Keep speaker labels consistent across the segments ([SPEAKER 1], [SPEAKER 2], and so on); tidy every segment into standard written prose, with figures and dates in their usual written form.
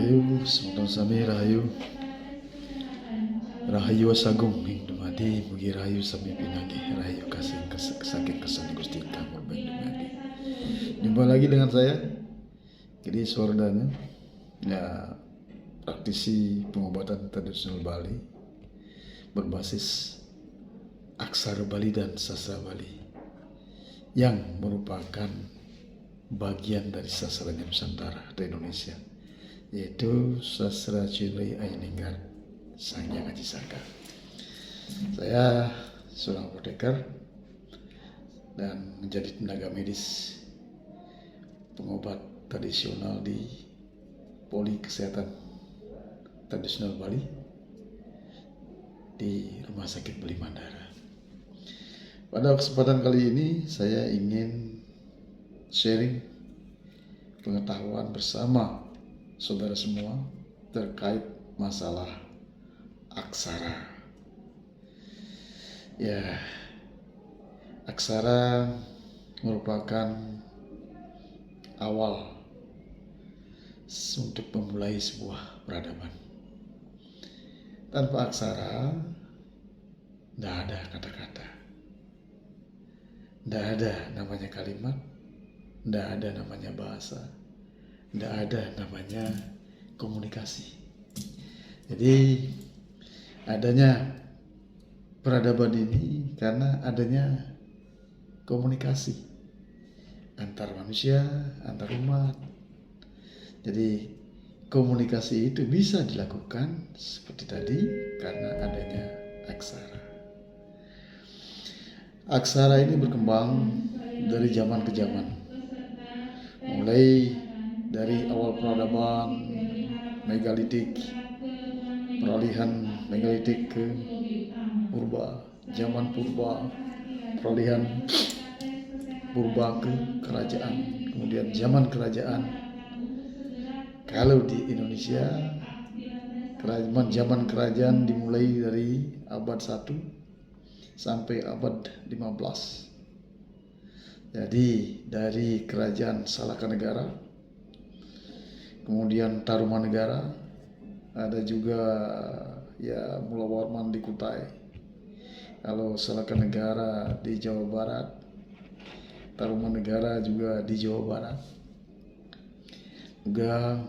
[SPEAKER 1] Rahayu, semoga sami rahayu. Rahayu asagung ing dumadi mugi rahayu sami pinagi rahayu kasih kesaking kesan Gusti Kang Urbeng dumadi. Jumpa lagi dengan saya Gede Swardana, ya, praktisi pengobatan tradisional Bali berbasis aksara Bali dan sastra Bali yang merupakan bagian dari sastra Nusantara di Indonesia, yaitu sastra Chinri Ainingrat Sanghyang Aji Saka. Saya seorang apoteker dan menjadi tenaga medis pengobat tradisional di Poli Kesehatan Tradisional Bali di Rumah Sakit Bali Mandara. Pada kesempatan kali ini saya ingin sharing pengetahuan bersama saudara semua terkait masalah aksara. Ya, aksara merupakan awal untuk memulai sebuah peradaban. Tanpa aksara, tidak ada kata-kata, tidak ada namanya kalimat, tidak ada namanya bahasa, tidak ada namanya komunikasi. Jadi adanya peradaban ini karena adanya komunikasi antar manusia, antar umat. Jadi komunikasi itu bisa dilakukan seperti tadi karena adanya aksara. Aksara ini berkembang dari zaman ke zaman. Mulai dari awal peradaban megalitik, peralihan megalitik ke purba, zaman purba, peralihan purba ke kerajaan, kemudian zaman kerajaan. Kalau di Indonesia, zaman kerajaan dimulai dari abad 1 sampai abad 15. Jadi dari kerajaan Salakanegara, kemudian Tarumanegara, ada juga ya Mulawarman di Kutai. Kalau Salakanegara di Jawa Barat, Tarumanegara juga di Jawa Barat. Juga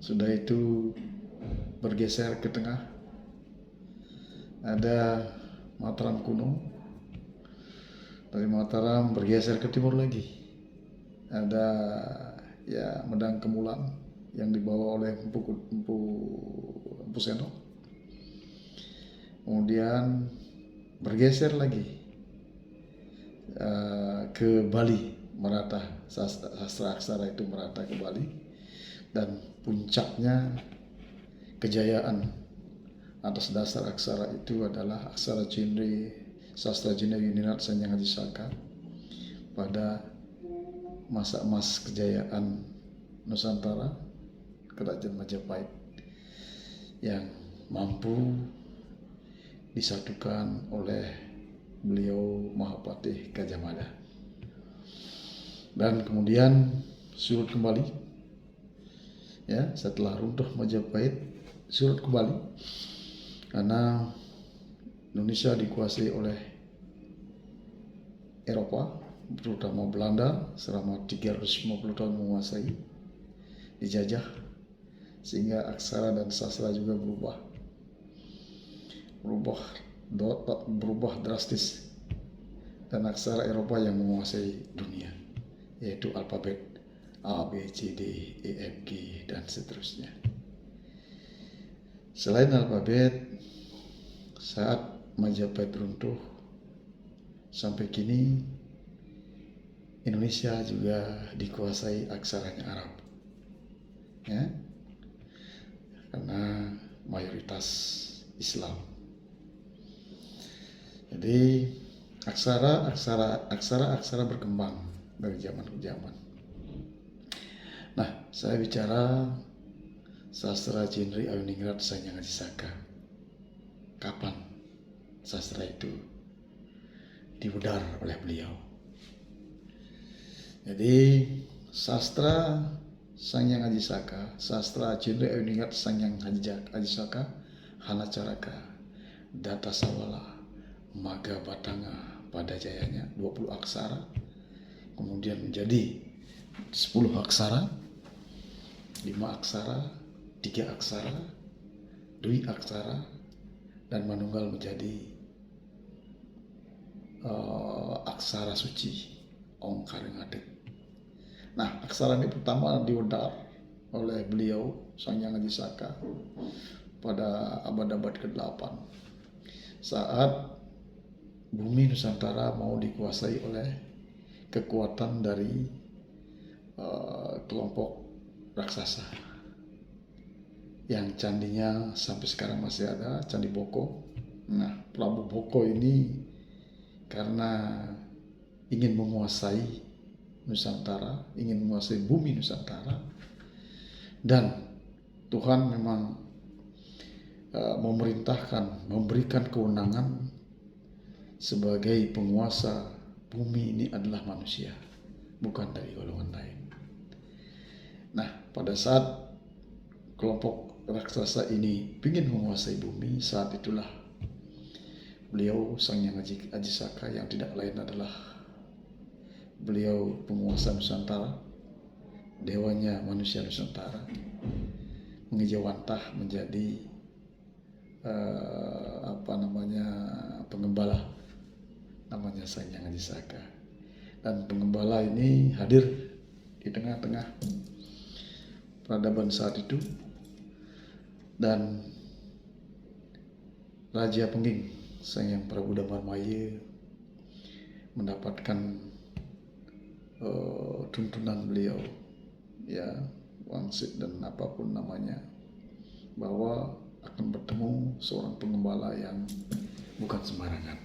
[SPEAKER 1] sudah itu bergeser ke tengah, ada Mataram kuno. Dari Mataram bergeser ke timur lagi, ada ya Medang Kemulan yang dibawa oleh Empu Seno. Kemudian bergeser lagi ke Bali, merata sastra aksara itu merata ke Bali, dan puncaknya kejayaan atas dasar aksara itu adalah aksara Chinri, sastra Chinri Ainingrat Sanghyang Aji Saka pada masa emas kejayaan Nusantara, Kerajaan Majapahit, yang mampu disatukan oleh beliau Mahapatih Gajah Mada. Dan kemudian surut kembali, ya, setelah runtuh Majapahit surut kembali karena Indonesia dikuasai oleh Eropa, terutama Belanda, selama 350 tahun menguasai, dijajah, sehingga aksara dan sastra juga berubah drastis, dan aksara Eropa yang menguasai dunia, yaitu alfabet A, B, C, D, E, F, G, dan seterusnya. Selain alfabet, saat Majapahit runtuh sampai kini, Indonesia juga dikuasai aksaranya Arab, ya, karena mayoritas Islam. Jadi aksara berkembang dari zaman ke zaman. Nah, saya bicara sastra Chinri Ainingrat Sanghyang Aji Saka. Kapan sastra itu dibudar oleh beliau? Jadi sastra Sangyang Ajisaka, Sastra Cindri Ayuningrat Sangyang Ajisaka, Hana Caraka, Data Sawala, Maga Batanga pada jayanya 20 aksara, kemudian menjadi 10 aksara, 5 aksara, 3 aksara, Dwi aksara, dan Manunggal menjadi aksara suci Ong Karengadek. Nah, aksara ini pertama diwedar oleh beliau Sangyang Ajisaka pada abad-abad ke-8 saat bumi Nusantara mau dikuasai oleh kekuatan dari kelompok raksasa yang candinya sampai sekarang masih ada, Candi Boko. Nah, Prabu Boko ini karena ingin menguasai Nusantara, ingin menguasai bumi Nusantara, dan Tuhan memang memerintahkan, memberikan kewenangan sebagai penguasa bumi ini adalah manusia, bukan dari golongan lain. Nah, pada saat kelompok raksasa ini ingin menguasai bumi, saat itulah beliau Sangyang Ajisaka yang tidak lain adalah beliau penguasa Nusantara, dewanya manusia Nusantara, mengejawantah menjadi pengembala, namanya Sangyang Ajisaka. Dan pengembala ini hadir di tengah-tengah peradaban saat itu, dan Raja Pengging Sangyang Prabu Damarmaya mendapatkan tuntunan beliau, ya, wangsit dan apapun namanya, bahwa akan bertemu seorang pengembala yang bukan sembarangan.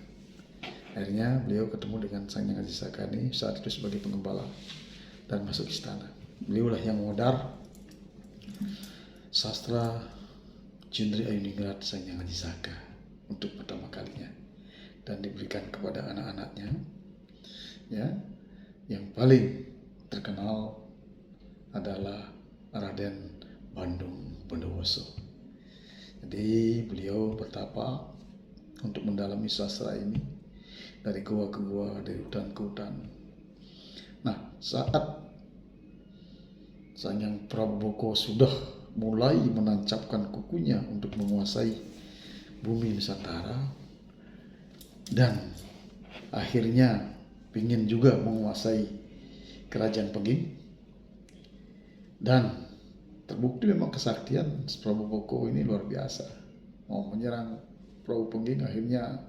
[SPEAKER 1] Akhirnya beliau ketemu dengan Sangyang Ajisaka ini saat itu sebagai pengembala dan masuk istana. Beliaulah yang modar sastra Cindri Ayuningrat Sangyang Ajisaka untuk pertama kalinya, dan diberikan kepada anak-anaknya, ya. Yang paling terkenal adalah Raden Bandung Bondowoso. Jadi beliau bertapa untuk mendalami sastra ini dari gua ke gua, dari hutan ke hutan. Nah, saat Sangyang Prabu Boko sudah mulai menancapkan kukunya untuk menguasai bumi Nusantara, dan akhirnya ingin juga menguasai kerajaan Pengging, dan terbukti memang kesaktian Prabu Boko ini luar biasa. Mau menyerang Prabu Pengging, akhirnya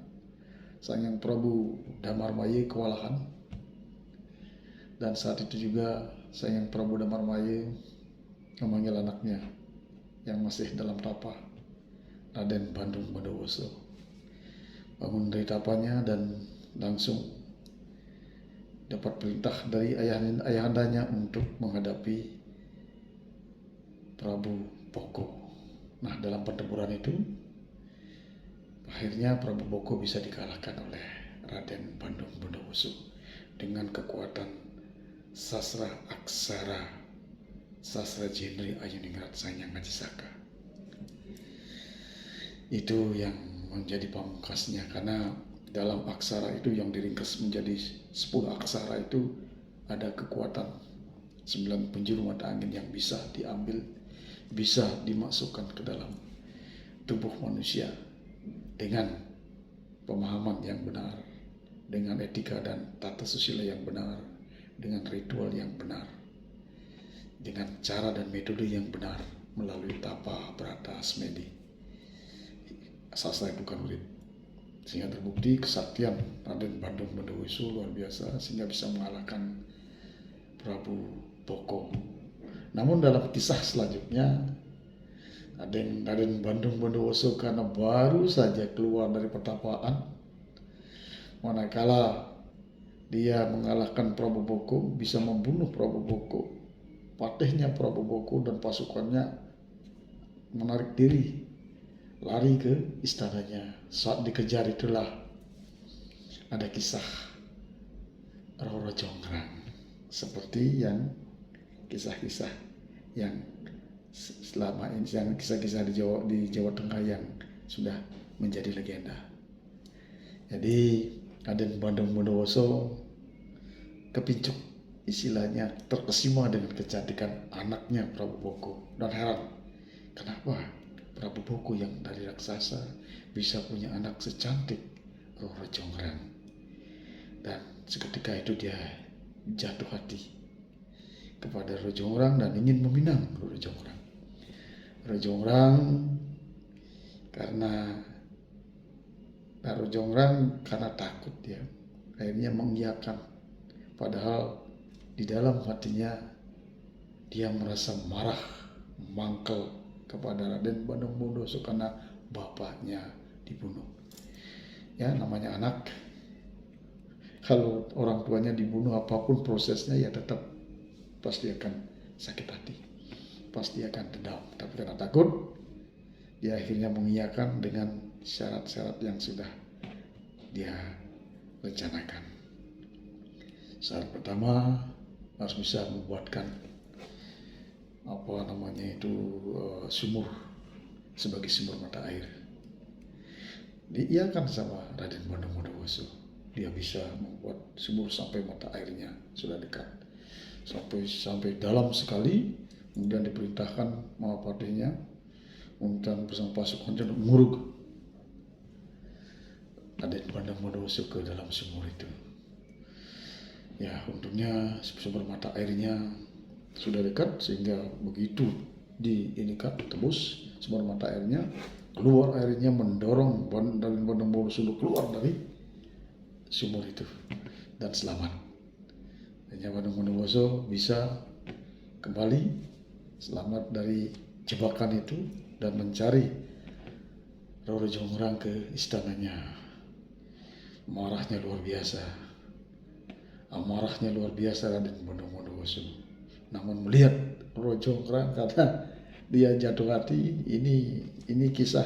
[SPEAKER 1] Sangyang Prabu Damarmaya kewalahan, dan saat itu juga Sangyang Prabu Damarmaya memanggil anaknya yang masih dalam tapa, Raden Bandung Bondowoso, bangun dari tapanya dan langsung dapat perintah dari ayahandanya untuk menghadapi Prabu Boko. Nah, dalam pertempuran itu akhirnya Prabu Boko bisa dikalahkan oleh Raden Bandung Bondowoso dengan kekuatan sastra aksara, sastra Cindri Ayuningrat Sangyang Ajisaka. Itu yang menjadi pamungkasnya, karena dalam aksara itu yang diringkas menjadi 10 aksara itu ada kekuatan 9 penjuru mata angin yang bisa diambil, bisa dimasukkan ke dalam tubuh manusia dengan pemahaman yang benar, dengan etika dan tata susila yang benar, dengan ritual yang benar, dengan cara dan metode yang benar, melalui tapa, brata, smedi, sastra bukan murid. Sehingga terbukti kesaktian Raden Bandung Bondowoso luar biasa, sehingga bisa mengalahkan Prabu Boko. Namun dalam kisah selanjutnya, Raden Bandung Bondowoso karena baru saja keluar dari pertapaan, manakala dia mengalahkan Prabu Boko, bisa membunuh Prabu Boko, patihnya Prabu Boko dan pasukannya menarik diri, lari ke istananya. Saat dikejar itulah ada kisah Roro Jonggrang, seperti yang kisah-kisah yang selama ini, yang kisah-kisah di Jawa Tengah yang sudah menjadi legenda. Jadi Raden Bandung Bondowoso kepincuk, istilahnya terkesima dengan kecantikan anaknya Prabu Boko, dan heran kenapa Prabu Boko yang dari raksasa bisa punya anak secantik Roro Jonggrang. Dan seketika itu dia jatuh hati kepada Roro Jonggrang dan ingin meminang Roro Jonggrang. Roro Jonggrang karena takut, ya akhirnya mengiyakan, padahal di dalam hatinya dia merasa marah, mangkel kepada Raden Bandung Bondowoso karena bapaknya dibunuh. Ya, namanya anak, kalau orang tuanya dibunuh, apapun prosesnya ya tetap pasti akan sakit hati, pasti akan dendam. Tapi karena takut, dia akhirnya mengiyakan dengan syarat-syarat yang sudah dia rencanakan. Syarat pertama, harus bisa membuatkan sumur sebagai sumber mata air. Diiyakan sama Raden Bandung Bondowoso. Dia bisa membuat sumur sampai mata airnya sudah dekat, sampai dalam sekali. Kemudian diperintahkan Mahapatinya untuk bersama pasukan untuk menguruk Raden Bandung Bondowoso ke dalam sumur itu. Ya, untungnya sumber mata airnya sudah dekat, sehingga begitu tebus sumber mata airnya, keluar airnya mendorong Raden Bandung Bondowoso keluar dari sumur itu dan selamat. Dan Bandung Bondowoso bisa kembali selamat dari jebakan itu dan mencari Roro Jonggrang ke istananya. Amarahnya luar biasa Raden Bandung Bondowoso. Namun melihat Roro Jonggrang, karena dia jatuh hati, ini kisah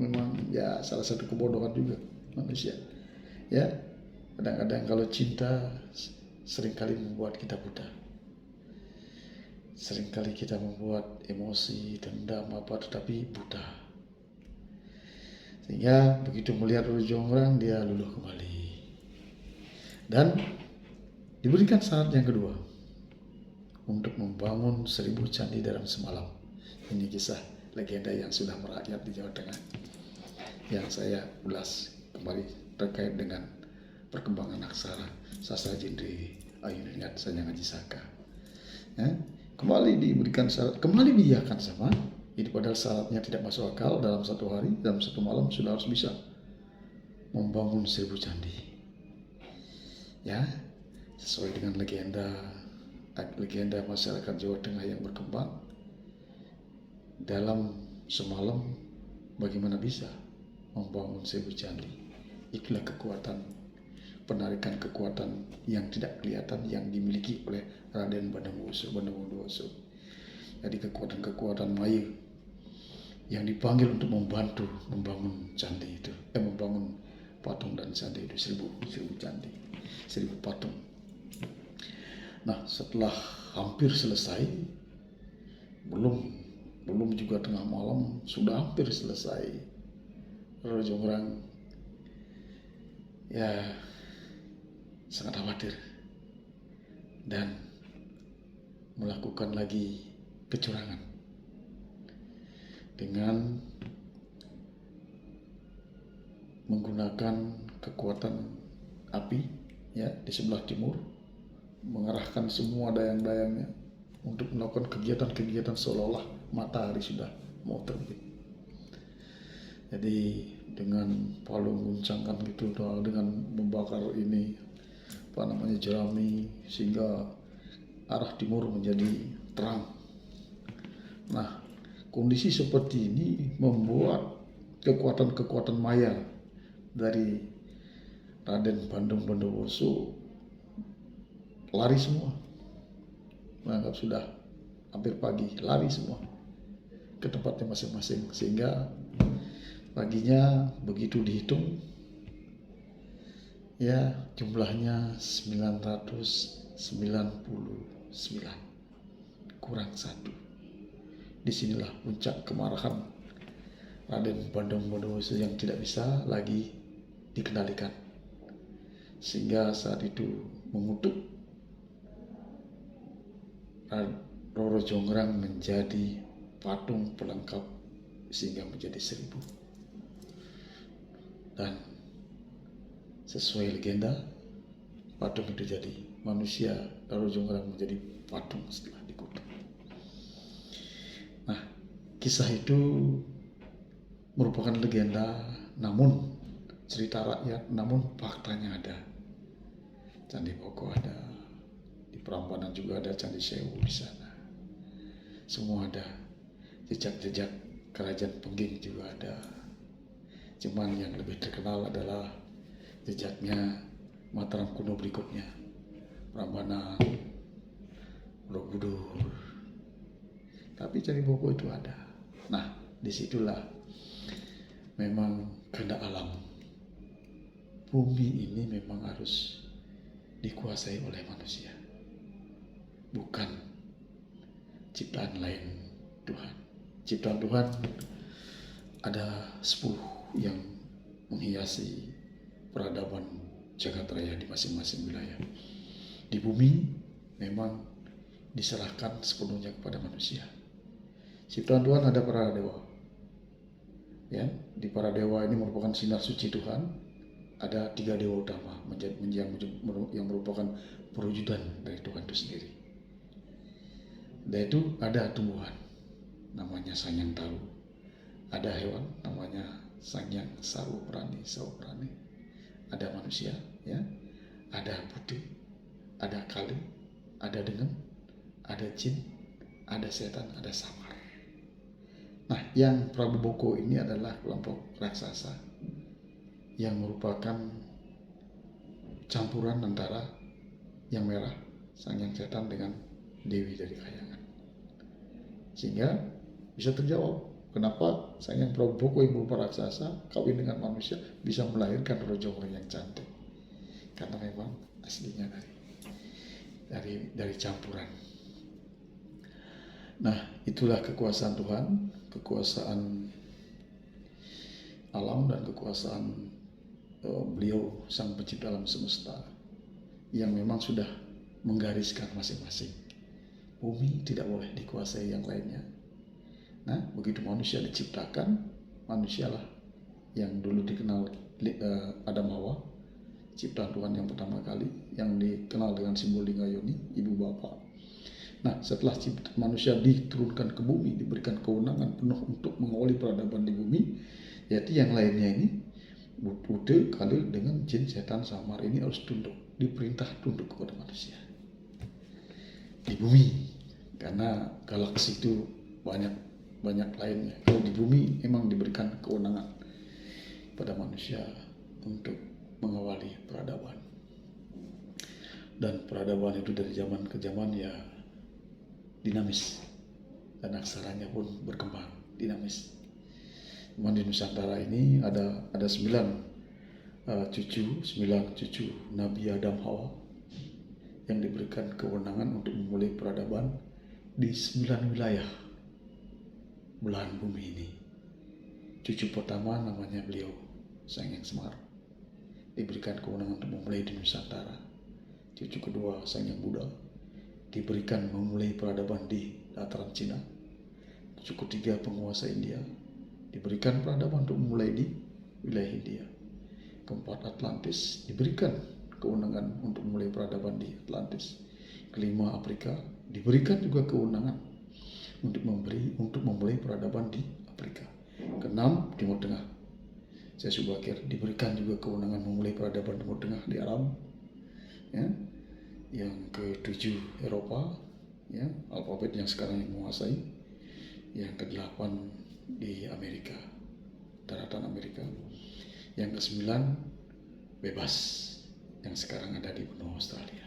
[SPEAKER 1] memang ya salah satu kebodohan juga manusia. Ya, kadang-kadang kalau cinta seringkali membuat kita buta. Seringkali kita membuat emosi, dendam tetapi buta. Sehingga begitu melihat Roro Jonggrang, dia luluh kembali. Dan diberikan syarat yang kedua, untuk membangun 1000 candi dalam semalam. Ini kisah legenda yang sudah merakyat di Jawa Tengah, yang saya ulas kembali terkait dengan perkembangan aksara sastra Jindri Ayuningat Sanyang Aji Saka. Ya, kembali diberikan syarat, kembali diiyakan sama. Itu padahal syaratnya tidak masuk akal. Dalam satu hari, dalam satu malam sudah harus bisa membangun 1000 candi. Ya, sesuai dengan legenda masyarakat Jawa Tengah yang berkembang. Dalam semalam bagaimana bisa membangun 1000 candi? Itulah penarikan kekuatan yang tidak kelihatan yang dimiliki oleh Raden Bandung Bondowoso. Jadi kekuatan maya yang dipanggil untuk membantu membangun candi itu, membangun patung dan candi itu, 1000 candi, 1000 patung. Nah, setelah hampir selesai, belum juga tengah malam, sudah hampir selesai, Roro Jonggrang ya sangat khawatir dan melakukan lagi kecurangan dengan menggunakan kekuatan api, ya, di sebelah timur, mengerahkan semua dayang-dayangnya untuk melakukan kegiatan-kegiatan seolah-olah matahari sudah mau terbit. Jadi dengan palu guncangkan gitu, dengan membakar jerami, sehingga arah timur menjadi terang. Nah, kondisi seperti ini membuat kekuatan-kekuatan maya dari Raden Bandung Bondowoso lari semua. Menganggap sudah hampir pagi, lari semua ke tempatnya masing-masing, sehingga paginya begitu dihitung, ya jumlahnya 999 kurang 1. disinilah puncak kemarahan Raden Bandung Bondowoso yang tidak bisa lagi dikendalikan, sehingga saat itu mengutuk Roro Jonggrang menjadi patung pelengkap sehingga menjadi 1000. Dan sesuai legenda, patung itu jadi manusia, Roro Jonggrang menjadi patung setelah dikutuk. Nah, kisah itu merupakan legenda, namun cerita rakyat, namun faktanya ada. Candi Boko ada, di Prambanan juga ada Candi Sewu di sana. Semua ada. Jejak-jejak kerajaan Pengging juga ada. Cuman yang lebih terkenal adalah jejaknya Mataram kuno berikutnya. Prambanan, Borobudur. Tapi Candi Boko itu ada. Nah, disitulah memang kehendak alam. Bumi ini memang harus dikuasai oleh manusia, bukan ciptaan lain Tuhan. Ciptaan Tuhan ada 10 yang menghiasi peradaban jagat raya di masing-masing wilayah. Di bumi memang diserahkan sepenuhnya kepada manusia. Ciptaan Tuhan ada para dewa. Ya, di para dewa ini merupakan sinar suci Tuhan. Ada 3 dewa utama yang merupakan perwujudan dari Tuhan itu sendiri. Dan itu ada tumbuhan namanya Sanyang Talu, ada hewan namanya Sanyang Sawu Prani, ada manusia, ya, ada putih, ada kali, ada dengan, ada jin, ada setan, ada samar. Nah, yang Prabu Boko ini adalah kelompok raksasa yang merupakan campuran antara yang merah, Sanyang Setan, dengan Dewi dari Kayangan. Sehingga bisa terjawab kenapa Sanyang Prabu Boko yang berupa raksasa kawin dengan manusia bisa melahirkan Roro Jonggrang yang cantik. Karena memang aslinya dari campuran. Nah, itulah kekuasaan Tuhan, kekuasaan alam dan kekuasaan beliau sang pencipta alam semesta yang memang sudah menggariskan masing-masing. Bumi tidak boleh dikuasai yang lainnya. Nah, begitu manusia diciptakan, manusialah yang dulu dikenal Adam Hawa, ciptaan Tuhan yang pertama kali, yang dikenal dengan simbol Lingga Yoni, ibu bapak. Nah, setelah manusia diturunkan ke bumi, diberikan kewenangan penuh untuk mengawali peradaban di bumi, yaitu yang lainnya ini, Bude, Kali dengan jin, setan, samar ini harus tunduk, diperintah tunduk kepada manusia di bumi, karena galaksi itu banyak lainnya. Kalau di bumi memang diberikan kewenangan pada manusia untuk mengawali peradaban, dan peradaban itu dari zaman ke zaman ya dinamis, dan aksaranya pun berkembang dinamis. Cuman di Nusantara ini ada 9 cucu Nabi Adam Hawa yang diberikan kewenangan untuk memulai peradaban di 9 wilayah belahan bumi ini. Cucu pertama namanya beliau Sanyang Semar, diberikan kewenangan untuk memulai di Nusantara. Cucu kedua Sanyang Buddha, diberikan memulai peradaban di dataran Cina. Cucu ketiga penguasa India, diberikan peradaban untuk memulai di wilayah India. Keempat Atlantis, diberikan kewenangan untuk memulai peradaban di Atlantis. Kelima Afrika, diberikan juga kewenangan untuk memulai peradaban di Afrika. Keenam Timur Tengah, Syekh Subakir, diberikan juga kewenangan memulai peradaban Timur Tengah di Arab. Ya. Yang ke-7 Eropa, ya, alfabet yang sekarang yang menguasai. Yang ke-8 di Amerika, daratan Amerika. Yang ke-9 bebas, yang sekarang ada di benua Australia.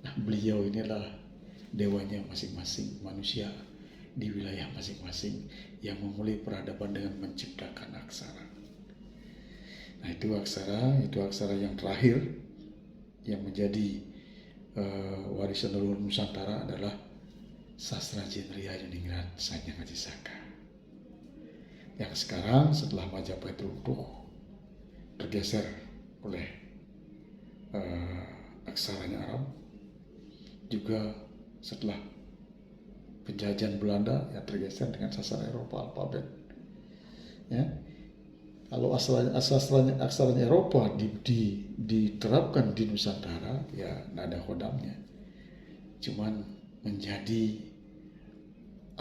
[SPEAKER 1] Nah, beliau inilah dewanya masing-masing manusia di wilayah masing-masing yang memulai peradaban dengan menciptakan aksara. Nah, itu aksara yang terakhir yang menjadi warisan leluhur Nusantara adalah sastra genre Yuningrat Sanya Ngaji Saka. Yang sekarang setelah Majapahit runtuh tergeser oleh aksaranya Arab, juga setelah penjajahan Belanda ya tergeser dengan sastra Eropa alfabet. Ya, kalau aksaranya Eropa diterapkan di Nusantara ya nggak ada kodamnya, cuman menjadi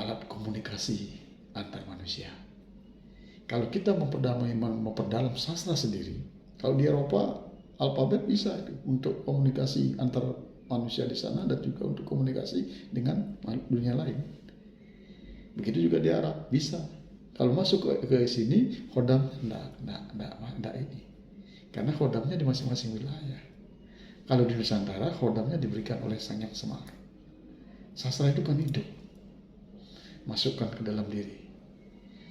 [SPEAKER 1] alat komunikasi antar manusia. Kalau kita memperdalam sastra sendiri, kalau di Eropa alfabet bisa untuk komunikasi antar manusia di sana dan juga untuk komunikasi dengan dunia lain. Begitu juga di Arab bisa. Kalau masuk ke sini kodam enggak ini, karena kodamnya di masing-masing wilayah. Kalau di Nusantara kodamnya diberikan oleh Sang Hyang Semar. Sastra itu kan hidup, masukkan ke dalam diri.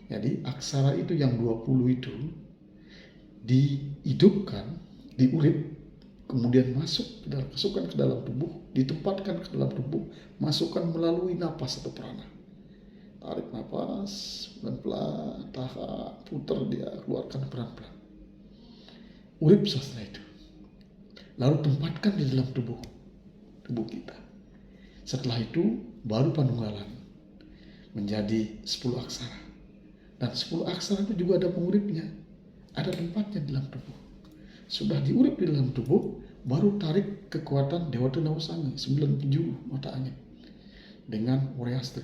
[SPEAKER 1] Jadi aksara itu yang 20 itu dihidupkan, diurip, kemudian masukkan ke dalam tubuh, ditempatkan ke dalam tubuh, masukkan melalui napas atau prana. Tarik napas, pelan-pelan, tahan, putar dia, keluarkan pelan-pelan. Urip sastra itu. Lalu tempatkan di dalam tubuh kita. Setelah itu baru panunggalan menjadi 10 aksara. Dan 10 aksara itu juga ada penguripnya, ada tempatnya di dalam tubuh. Sudah diurip di dalam tubuh, baru tarik kekuatan Dewa Tenawa Sanga, 9 penjuru mata angin dengan Wariastri,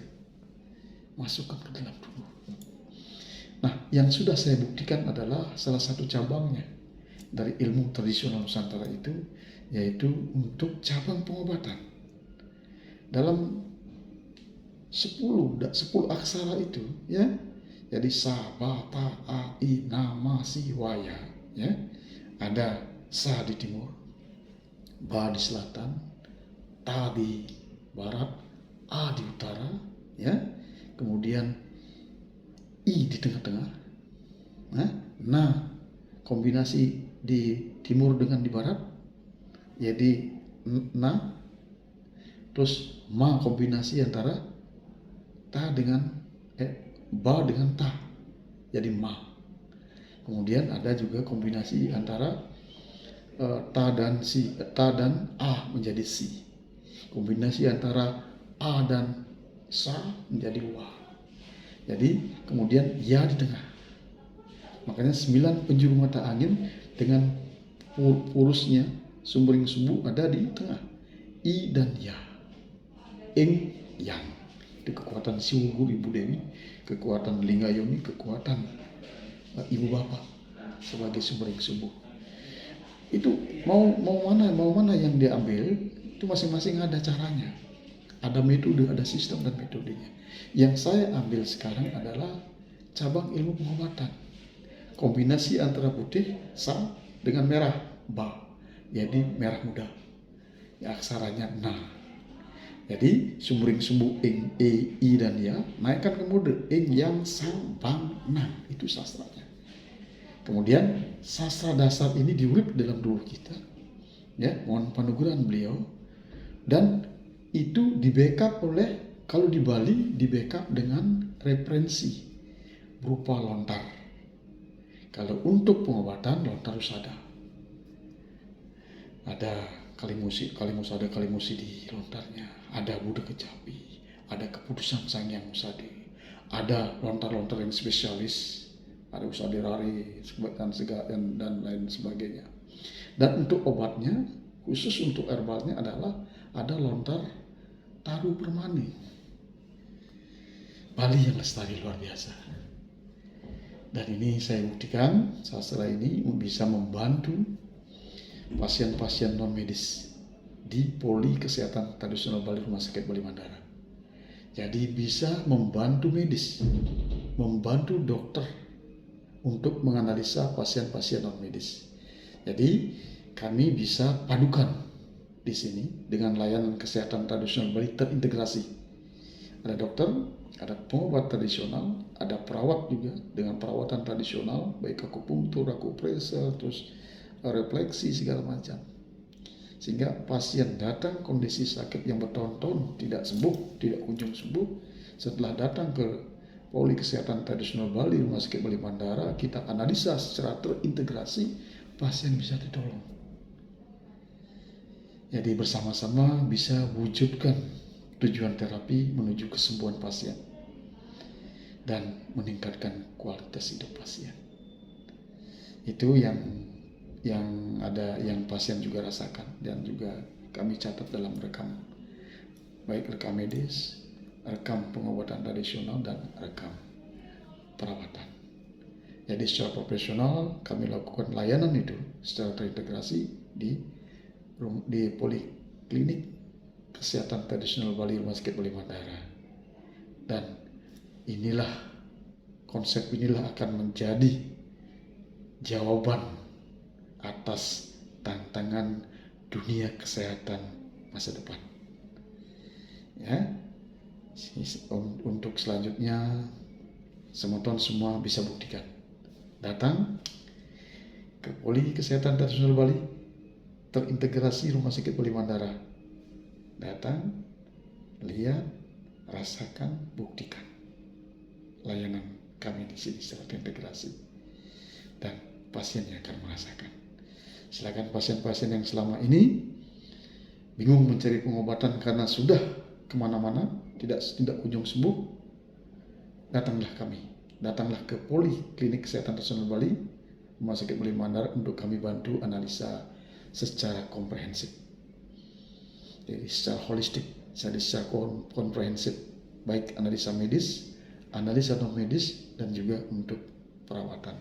[SPEAKER 1] masukkan ke dalam tubuh. Nah, yang sudah saya buktikan adalah salah satu cabangnya dari ilmu tradisional Nusantara itu, yaitu untuk cabang pengobatan. Dalam 10 aksara itu, ya, jadi sa, ba, ta, a, i, na, ma, si, wa, ya, ya. Ada sa di timur, ba di selatan, ta di barat, a di utara, ya. Kemudian i di tengah-tengah. Nah, kombinasi di timur dengan di barat, jadi na. Terus ma kombinasi antara ta dengan ba dengan ta, jadi ma. Kemudian ada juga kombinasi antara ta dan a menjadi si. Kombinasi antara a dan sa menjadi wa. Jadi kemudian ya di tengah. Makanya 9 penjuru mata angin dengan purusnya sumbering subuh ada di tengah. I dan ya. Ing yang. Itu kekuatan Siwugur Ibu Dewi, kekuatan Linggayomi, kekuatan Ibu Bapak sebagai sumbering subuh. Itu mau mana yang diambil, itu masing-masing ada caranya. Ada metode, ada sistem dan metodenya. Yang saya ambil sekarang adalah cabang ilmu pengobatan. Kombinasi antara putih, sa, dengan merah, ba. Jadi merah muda. Ya, aksaranya na. Jadi sumbering subuh ing, e, i dan ya, naikkan ke mode ing, yang, sang, bang, na. Itu sastranya. Kemudian sastra dasar ini diurip dalam tubuh kita. Ya, mohon panuguran beliau. Dan itu di-backup oleh, kalau di Bali di-backup dengan referensi berupa lontar. Kalau untuk pengobatan lontar usada. Ada kalimusada kalimusi di lontarnya, ada Buddha Kecapi, ada keputusan Sang Hyang Musadi, ada lontar-lontar yang spesialis, ada usadirari dan lain sebagainya. Dan untuk obatnya, khusus untuk herbalnya adalah ada lontar taru permani. Bali yang lestari luar biasa. Dan ini saya buktikan sastra ini bisa membantu pasien-pasien non medis di Poli Kesehatan Tradisional Bali Rumah Sakit Bali Mandara. Jadi bisa membantu medis, membantu dokter untuk menganalisa pasien-pasien non medis. Jadi kami bisa padukan di sini dengan layanan kesehatan tradisional Bali terintegrasi. Ada dokter, ada pengobat tradisional, ada perawat juga dengan perawatan tradisional, baik akupunktur, akupresur, terus refleksi segala macam. Sehingga pasien datang kondisi sakit yang bertahun-tahun tidak sembuh, tidak kunjung sembuh. Setelah datang ke Poli Kesehatan Tradisional Bali, Rumah Sakit Bali Mandara, kita analisa secara terintegrasi, pasien bisa ditolong. Jadi bersama-sama bisa wujudkan tujuan terapi menuju kesembuhan pasien dan meningkatkan kualitas hidup pasien. Itu yang pasien juga rasakan dan juga kami catat dalam rekam, baik rekam medis, rekam pengobatan tradisional, dan rekam perawatan. Jadi secara profesional kami lakukan layanan itu secara terintegrasi di Poliklinik Kesehatan Tradisional Bali, Rumah Sakit Bali Mandara. Dan konsep inilah akan menjadi jawaban atas tantangan dunia kesehatan masa depan. Ya, untuk selanjutnya teman-teman semua bisa buktikan. Datang ke Poli Kesehatan Tradisional Bali, terintegrasi Rumah Sakit Bali Mandara. Datang, lihat, rasakan, buktikan layanan kami di sini secara terintegrasi, dan pasiennya akan merasakan. Silakan pasien-pasien yang selama ini bingung mencari pengobatan karena sudah kemana-mana tidak kunjung sembuh, datanglah ke Poliklinik Kesehatan Tradisional Bali, Rumah Sakit Bali Mandara, untuk kami bantu analisa secara komprehensif. Jadi secara holistik, secara komprehensif, baik analisa medis, analisa non medis, dan juga untuk perawatan,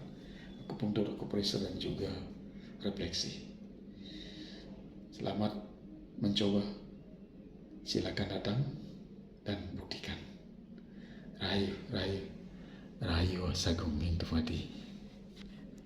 [SPEAKER 1] akupunktur, akupresur, dan juga refleksi. Selamat mencoba, silakan datang dan buktikan. Rahayu Sagung Intufati.